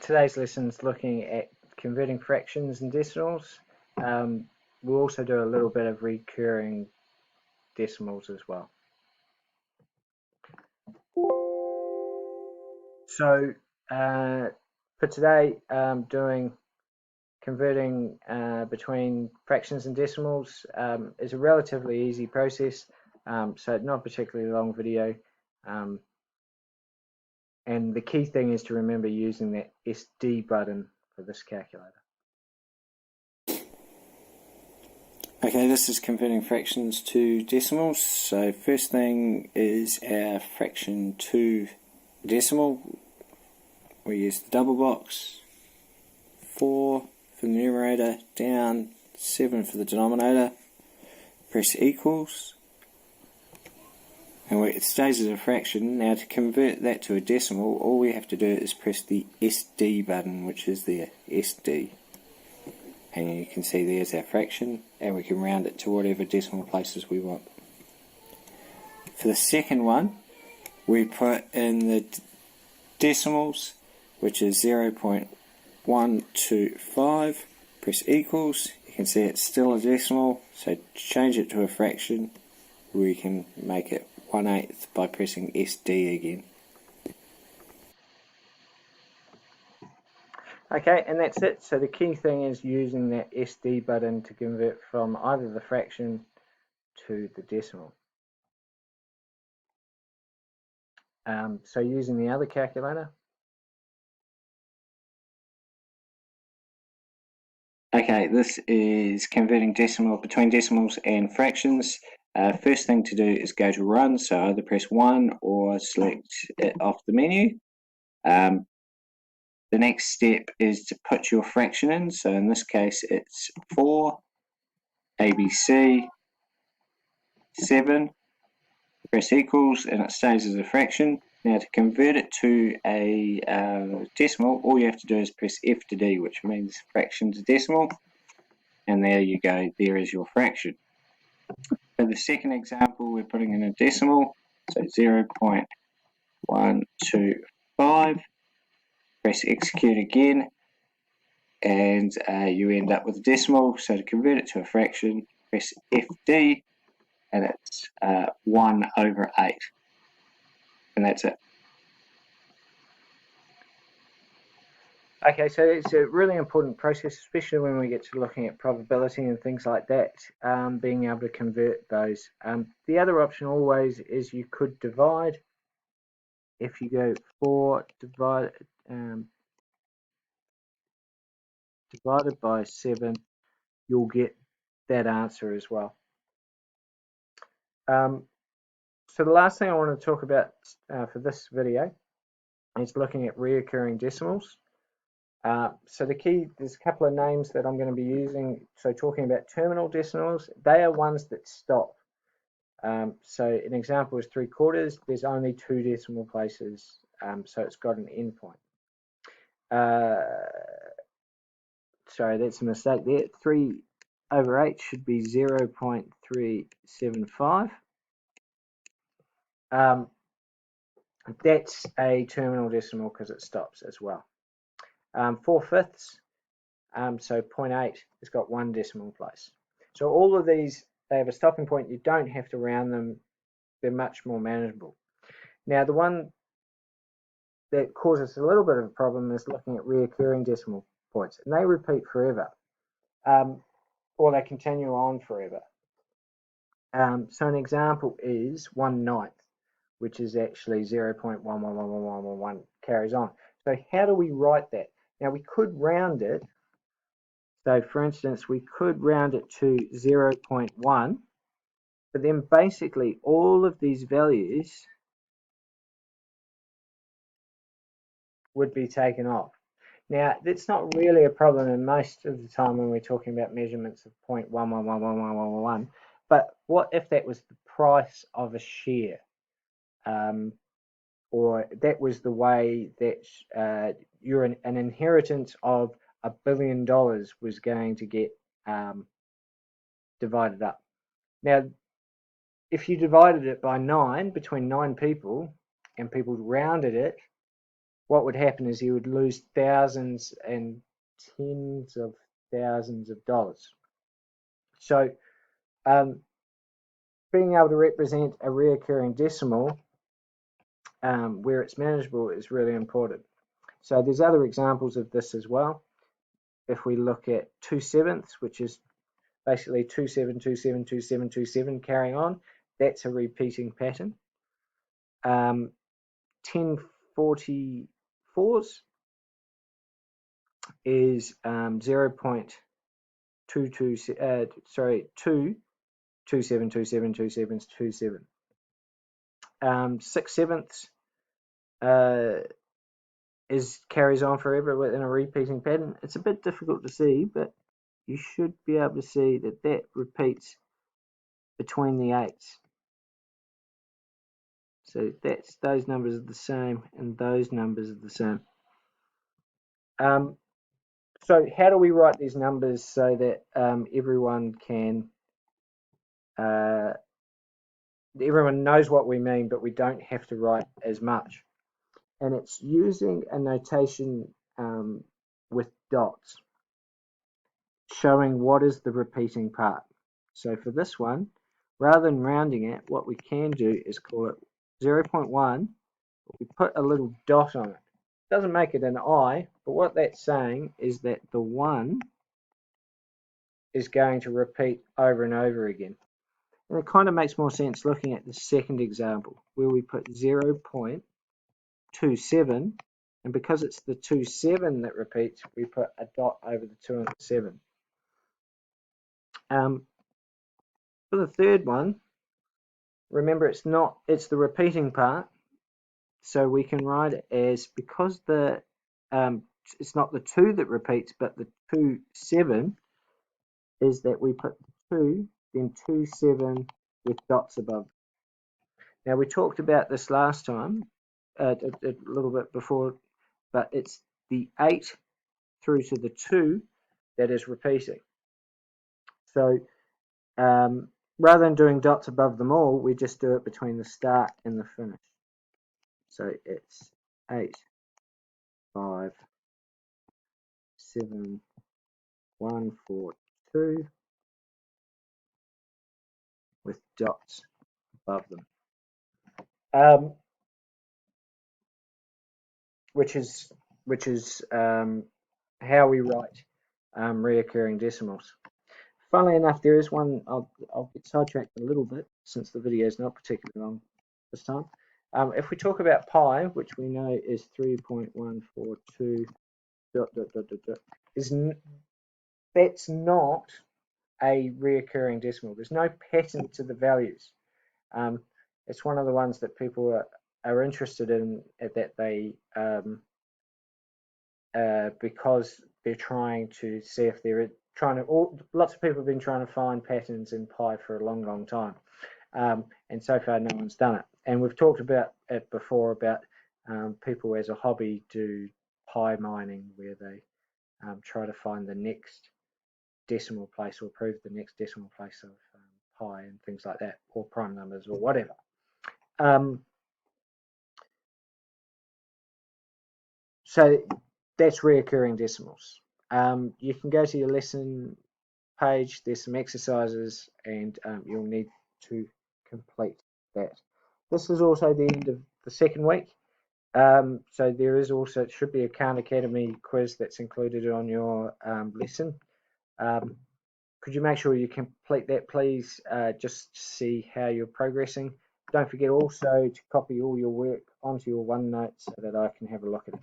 today's lesson is looking at converting fractions and decimals. We'll also do a little bit of recurring decimals as well. So for today, doing converting between fractions and decimals is a relatively easy process, so not a particularly long video. And the key thing is to remember using that SD button for this calculator. Okay, this is converting fractions to decimals. So first thing is our fraction to decimal. We use the double box, 4 for the numerator, down 7 for the denominator, press equals, and it stays as a fraction. Now to convert that to a decimal, all we have to do is press the SD button, which is the SD. And you can see there's our fraction, and we can round it to whatever decimal places we want. For the second one, we put in the decimals, which is 0.125, press equals. You can see it's still a decimal, so to change it to a fraction, we can make it 1/8 by pressing SD again. Okay, and that's it. So the key thing is using that SD button to convert from either the fraction to the decimal. So using the other calculator. Okay, this is converting decimal between decimals and fractions. First thing to do is go to run, so either press 1 or select it off the menu. The next step is to put your fraction in, so in this case it's 4, ABC, 7, press equals, and it stays as a fraction. Now to convert it to a decimal, all you have to do is press F to D, which means fraction to decimal, and there you go, there is your fraction. For the second example, we're putting in a decimal, so 0.125, press execute again, and you end up with a decimal. So to convert it to a fraction, press FD, and it's 1/8, and that's it. Okay, so it's a really important process, especially when we get to looking at probability and things like that, being able to convert those. The other option always is you could divide. If you go 4 divided by 7, you'll get that answer as well. So the last thing I want to talk about for this video is looking at reoccurring decimals. So the key, there's a couple of names that I'm going to be using. So talking about terminal decimals, they are ones that stop. So an example is 3/4. There's only 2 decimal places, so it's got an endpoint. Sorry, that's a mistake there. 3/8 should be 0.375. That's a terminal decimal because it stops as well. 4/5, so 0.8 has got 1 decimal place. So all of these, they have a stopping point. You don't have to round them. They're much more manageable. Now, the one that causes a little bit of a problem is looking at reoccurring decimal points, and they repeat forever, or they continue on forever. So an example is 1/9, which is actually 0.111111 carries on. So how do we write that? Now we could round it. So for instance, we could round it to 0.1, but then basically all of these values would be taken off. Now that's not really a problem in most of the time when we're talking about measurements of 0.111111. But what if that was the price of a share? Or that was the way that you're an inheritance of $1 billion was going to get divided up. Now, if you divided it by 9 between 9 people and people rounded it, what would happen is he would lose thousands and tens of thousands of dollars. So being able to represent a recurring decimal where it's manageable is really important. So there's other examples of this as well. If we look at 2/7, which is basically 27, 27, 27, 27 carrying on, that's a repeating pattern. 1044s is 0.22, sorry, 2 27, 27, 27 is 27. 6/7 carries on forever within a repeating pattern. It's a bit difficult to see, but you should be able to see that that repeats between the 8s. So those numbers are the same and those numbers are the same. So how do we write these numbers so that everyone knows what we mean, but we don't have to write as much? And it's using a notation with dots, showing what is the repeating part. So for this one, rather than rounding it, what we can do is call it 0.1. We put a little dot on it. Doesn't make it an I, but what that's saying is that the 1 is going to repeat over and over again. And it kind of makes more sense looking at the second example where we put 0.27, and because it's the 27 that repeats, we put a dot over the 2 and the 7. For the third one, remember it's the repeating part, so we can write it as, because it's not the 2 that repeats, but the 2, 7, is that we put the 2, then 2, 7 with dots above. Now we talked about this last time, a little bit before, but it's the 8 through to the 2 that is repeating. So rather than doing dots above them all, we just do it between the start and the finish. So it's 8, 5, 7, 1, 4, 2 with dots above them. Which is how we write reoccurring decimals. Funnily enough, there is one, I'll get sidetracked a little bit since the video is not particularly long this time. If we talk about pi, which we know is 3.142 ... that's not a reoccurring decimal. There's no pattern to the values. It's one of the ones that people are interested in, that they because they're trying to see if they're lots of people have been trying to find patterns in pi for a long time, and so far no one's done it. And we've talked about it before about people as a hobby do pi mining, where they try to find the next decimal place or prove the next decimal place of pi and things like that, or prime numbers or whatever. So that's reoccurring decimals. You can go to your lesson page, there's some exercises, and you'll need to complete that. This is also the end of the second week. So there is also, it should be a Khan Academy quiz that's included on your lesson. Could you make sure you complete that, please, just to see how you're progressing. Don't forget also to copy all your work onto your OneNote so that I can have a look at it.